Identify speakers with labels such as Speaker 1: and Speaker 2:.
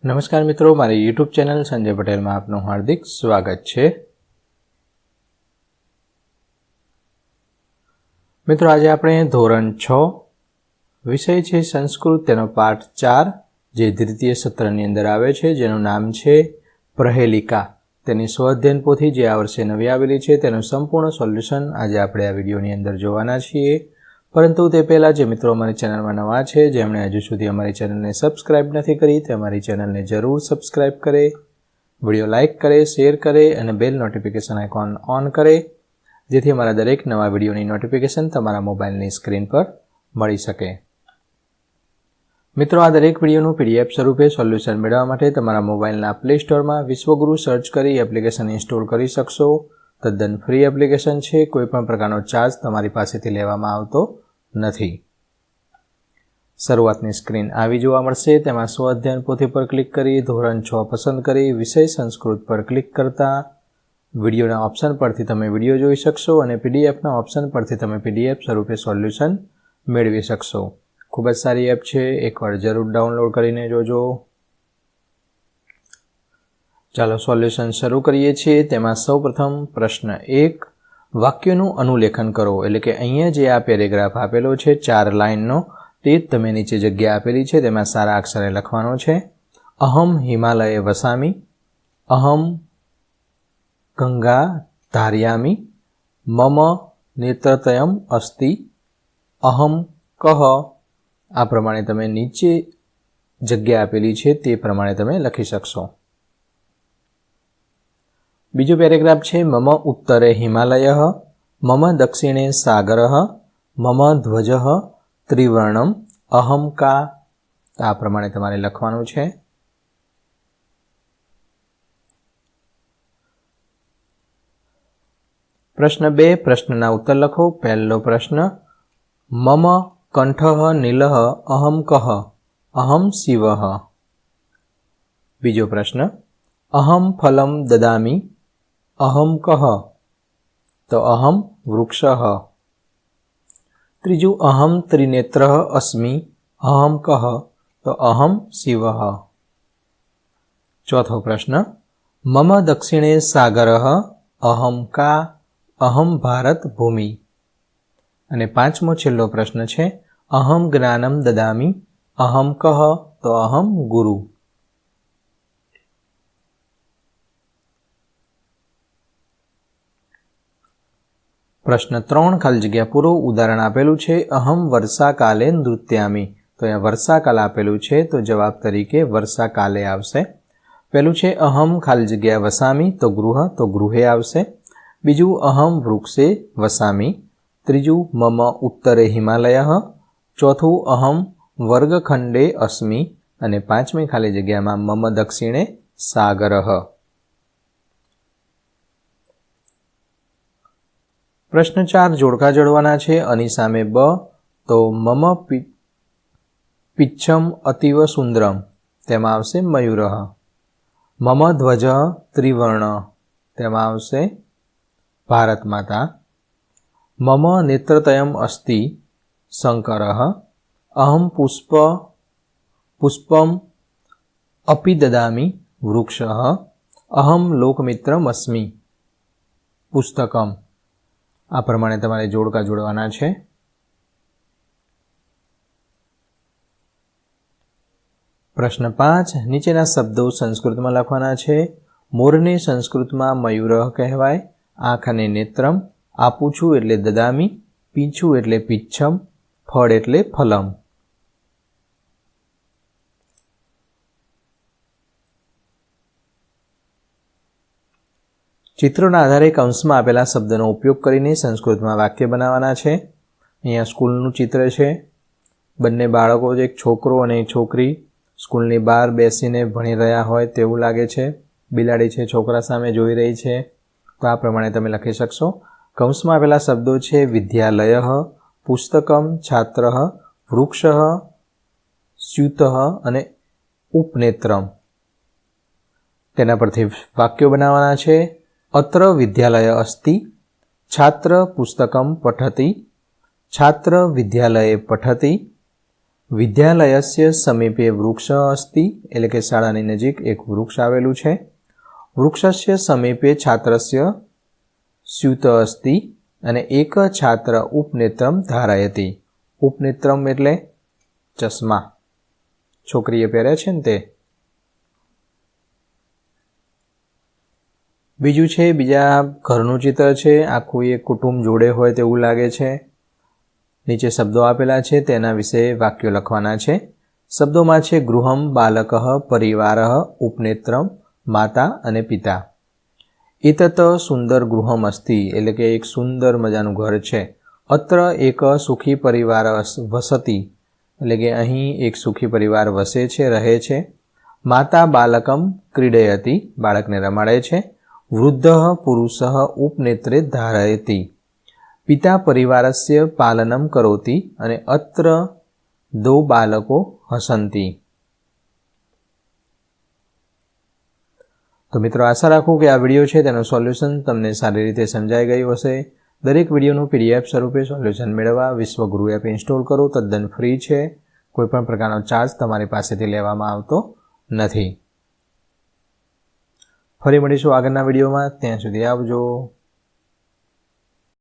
Speaker 1: નમસ્કાર મિત્રો, મારી યુટ્યુબ ચેનલ સંજય પટેલમાં આપનું હાર્દિક સ્વાગત છે। મિત્રો, આજે આપણે ધોરણ 6 વિષય છે સંસ્કૃત, તેનો પાઠ 4 જે દ્વિતીય સત્રની અંદર આવે છે, જેનું નામ છે પ્રહેલિકા। તેની સ્વઅધ્યયન પોથી જે આ વર્ષે નવી આવેલી છે તેનું સંપૂર્ણ સોલ્યુશન આજે આપણે આ વિડીયોની અંદર જોવાના છીએ। પરંતુ તે પહેલાં જે મિત્રો અમારી ચેનલમાં નવા છે, જેમણે હજુ સુધી અમારી ચેનલને સબસ્ક્રાઇબ નથી કરી, તે અમારી ચેનલને જરૂર સબસ્ક્રાઇબ કરે, વિડીયો લાઇક કરે, શેર કરે અને બેલ નોટિફિકેશન આઇકોન ઓન કરે, જેથી અમારા દરેક નવા વિડીયોની નોટિફિકેશન તમારા મોબાઈલની સ્ક્રીન પર મળી શકે। મિત્રો, આ દરેક વિડીયોનું PDF સ્વરૂપે સોલ્યુશન મેળવવા માટે તમારા મોબાઈલના પ્લે સ્ટોરમાં વિશ્વગુરુ સર્ચ કરી એપ્લિકેશન ઇન્સ્ટોલ કરી શકશો। તદ્દન ફ્રી એપ્લિકેશન છે, કોઈપણ પ્રકારનો ચાર્જ તમારી પાસેથી લેવામાં આવતો નથી। શરૂઆતની સ્ક્રીન આવી જોવા મળશે, તેમાં સ્વઅધ્યયન પોથી પર ક્લિક કરી ધોરણ 6 પસંદ કરી વિષય સંસ્કૃત પર ક્લિક કરતા વિડીયોના ઓપ્શન પરથી તમે વિડીયો જોઈ શકશો અને PDFના ઓપ્શન પરથી તમે PDF સ્વરૂપે સોલ્યુશન મેળવી શકશો। ખૂબ જ સારી એપ છે, એકવાર જરૂર ડાઉનલોડ કરીને જોજો। ચાલો સોલ્યુશન શરૂ કરીએ છીએ। તેમાં સૌપ્રથમ પ્રશ્ન 1, વાક્યનું અનુલેખન કરો। એટલે કે અહીંયા જે આ પેરેગ્રાફ આપેલો છે 4 લાઇનનો, તે તમે નીચે જગ્યા આપેલી છે તેમાં સારા અક્ષરે લખવાનો છે। અહમ હિમાલયે વસામી, અહમ ગંગા ધારયામી, મમ નેત્રતયમ અસ્તિ, અહમ કહ। આ પ્રમાણે તમે નીચે જગ્યા આપેલી છે તે પ્રમાણે તમે લખી શકશો। બીજો પેરેગ્રાફ છે મમ ઉત્તરે હિમાલય, મમ દક્ષિણે સાગર, મમ ધ્વજ ત્રિવર્ણમ, અહમ કા। આ પ્રમાણે તમારે લખવાનું છે। પ્રશ્ન 2, પ્રશ્નના ઉત્તર લખો। પહેલો પ્રશ્ન, મમ કંઠઃ નીલઃ અહમ કહ, અહમ શિવઃ। બીજો પ્રશ્ન, અહમ ફલમ દદામી, અહમ કહ, તો અહમ વૃક્ષઃ। ત્રીજું, અહમ ત્રિનેત્ર અસ્મિ, અહમ કહ, તો અહમ શિવઃ। ચોથો પ્રશ્ન, મમ દક્ષિણે સાગર, અહમ કા, અહમ ભારત ભૂમિ। અને પાંચમો છેલ્લો પ્રશ્ન છે, અહમ જ્ઞાનમ દદામી, અહમ કહ, તો અહમ ગુરુ। પ્રશ્ન 3, ખાલી જગ્યા પૂરો। ઉદાહરણ આપેલું છે, અહમ વર્ષા કાલે નૃત્યામી। તો અહીંયા વર્ષા કાલ આપેલું છે, તો જવાબ તરીકે વર્ષા કાલે આવશે। પહેલું છે અહમ ખાલી જગ્યા વસામી, તો ગૃહ, તો ગૃહે આવશે। બીજું, અહમ વૃક્ષે વસામી। ત્રીજું, મમ ઉત્તરે હિમાલય। ચોથું, અહમ વર્ગખંડે અસ્મિ। અને પાંચમી ખાલી જગ્યામાં મમ દક્ષિણે સાગરઃ। પ્રશ્ન 4, જોડકા જોડવાના છે। આની સામે બ, તો મમ પિચ્છમ અતીવ સુંદરમ, તેમાં આવશે મયુરઃ। મમ ધ્વજ ત્રિવર્ણ, તેમાં આવશે ભારત માતા। મમ નેત્રતયમ અસ્તિ, શંકરઃ। અહમ પુષ્પમ અપી દદામી, વૃક્ષઃ। અહમ લોકમિત્રમ અસ્મિ, પુસ્તકમ। આ પ્રમાણે તમારે જોડકા જોડવાના છે। પ્રશ્ન 5, નીચેના શબ્દો સંસ્કૃતમાં લખવાના છે। મોરને સંસ્કૃતમાં મયુરઃ કહેવાય। આંખ અને નેત્રમ, આપું છું એટલે દદામી, પીછું એટલે પિચ્છમ, ફળ એટલે ફલમ। ચિત્રોના આધારે કૌંસમાં આપેલા શબ્દનો ઉપયોગ કરીને સંસ્કૃતમાં વાક્ય બનાવવાના છે। અહીંયા સ્કૂલનું ચિત્ર છે। બંને બાળકો, એક છોકરો અને એક છોકરી સ્કૂલની બહાર બેસીને ભણી રહ્યા હોય તેવું લાગે છે। બિલાડી છે, છોકરા સામે જોઈ રહી છે। તો આ પ્રમાણે તમે લખી શકશો। કૌંસમાં આપેલા શબ્દો છે વિદ્યાલય, પુસ્તકમ, છાત્ર, વૃક્ષ, સ્યુતઃ અને ઉપનેત્રમ। તેના પરથી વાક્યો બનાવવાના છે। અત્ર વિદ્યાલય અસ્તિ, છાત્ર પુસ્તકમ પઠતિ, છાત્ર વિદ્યાલયે પઠતિ, વિદ્યાલયસ્ય સમીપે વૃક્ષ અસ્તિ એટલે કે શાળાની નજીક એક વૃક્ષ આવેલું છે. વૃક્ષસ્ય સમીપે છાત્રસ્ય સ્યુત અસ્તિ અને એક છાત્ર ઉપનેત્રમ ધારયતિ. ઉપનેત્રમ એટલે ચશ્મા, છોકરીએ પહેરે છે ને તે. બીજું છે, બીજા ઘરનું ચિત્ર છે. આખું એક કુટુંબ જોડે હોય તેવું લાગે છે. નીચે શબ્દો આપેલા છે, તેના વિશે વાક્યો લખવાના છે. શબ્દોમાં છે ગૃહમ, બાલક, પરિવાર, ઉપનેત્રમ, માતા અને પિતા. એતત સુંદર ગૃહમ અસ્તિ એટલે કે એક સુંદર મજાનું ઘર છે. અત્ર એક સુખી પરિવાર વસતિ એટલે કે અહીં એક સુખી પરિવાર વસે છે, રહે છે. માતા બાલકમ ક્રીડયતિ બાળકને રમાડે છે. વૃદ્ધ પુરુષ ઉપનેત્રે ધારયતિ. પિતા પરિવારસ્ય પાલનમ કરોતિ અને અત્ર દો બાલકો હસંતી. તો મિત્રો, આશા રાખું કે આ વિડીયો છે તેનું સોલ્યુશન તમને સારી રીતે સમજાઈ ગયું હશે. દરેક વિડીયોનું PDF સ્વરૂપે સોલ્યુશન મેળવવા વિશ્વગુરુ એપ ઇન્સ્ટોલ કરો. તદ્દન ફ્રી છે. કોઈપણ પ્રકારનો ચાર્જ તમારી પાસેથી લેવામાં આવતો નથી. ફરી મળીશું આગળના વિડીયોમાં. ત્યાં સુધી આવજો.